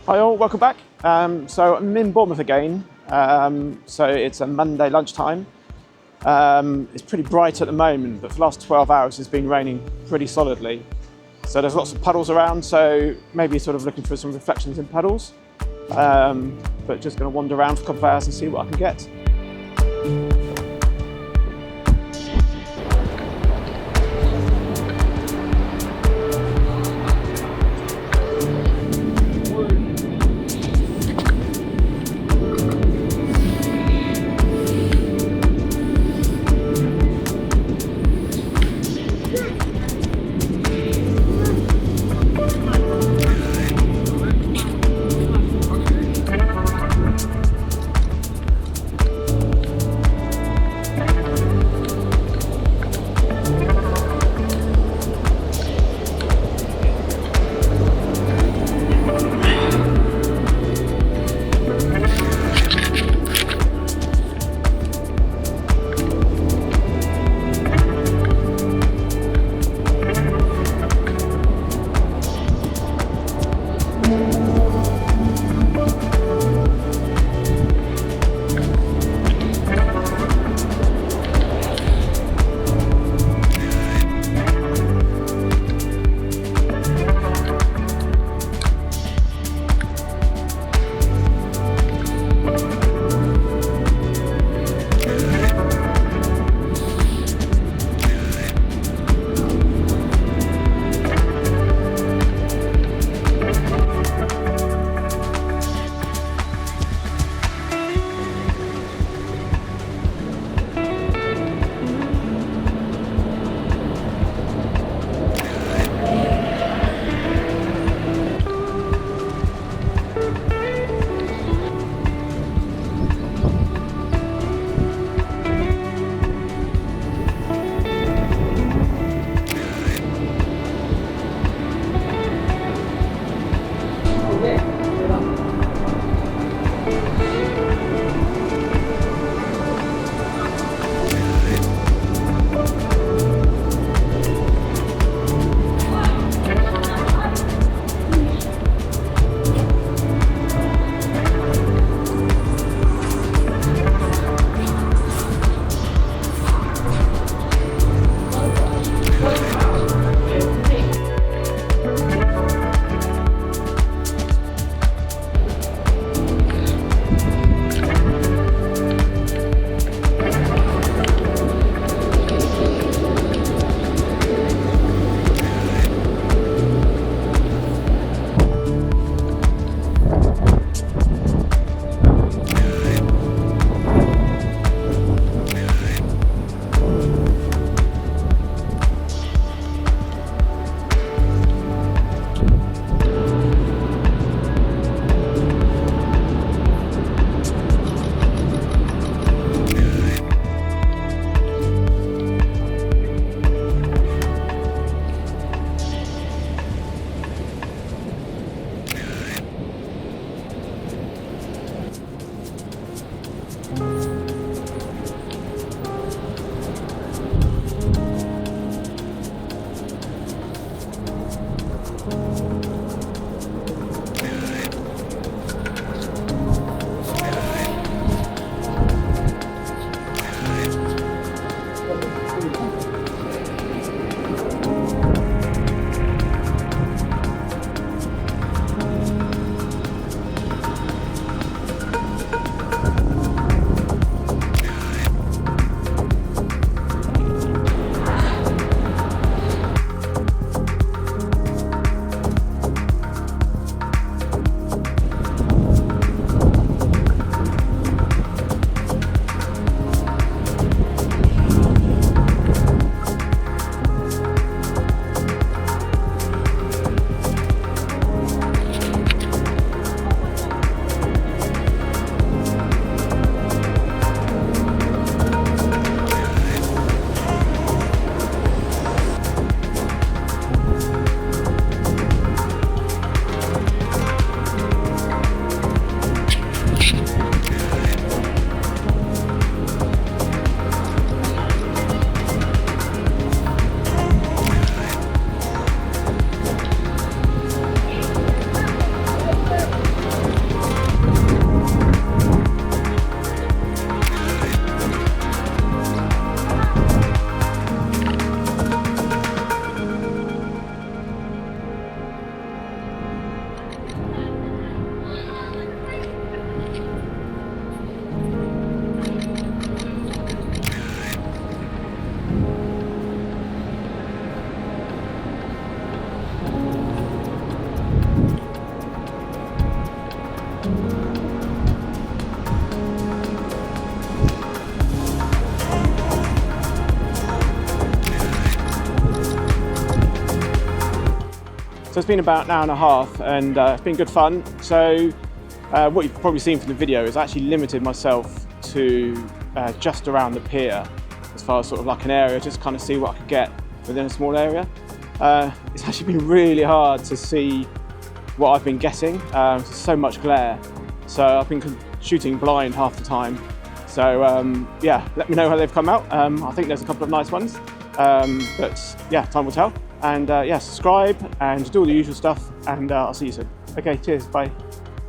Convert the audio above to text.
Hi all, welcome back. So I'm in Bournemouth again. So it's a Monday lunchtime. It's pretty bright at the moment, but for the last 12 hours it's been raining pretty solidly. So there's lots of puddles around, so maybe sort of looking for some reflections in puddles. But just going to wander around for a couple of hours and see what I can get. So it's been about an hour and a half, and it's been good fun. So what you've probably seen from the video is I actually limited myself to just around the pier, as far as sort of like an area, just kind of see what I could get within a small area. It's actually been really hard to see what I've been getting. There's so much glare, so I've been shooting blind half the time. So yeah, let me know how they've come out. I think there's a couple of nice ones, but yeah, time will tell. And yeah, subscribe and do all the usual stuff, and I'll see you soon. Okay, cheers, bye.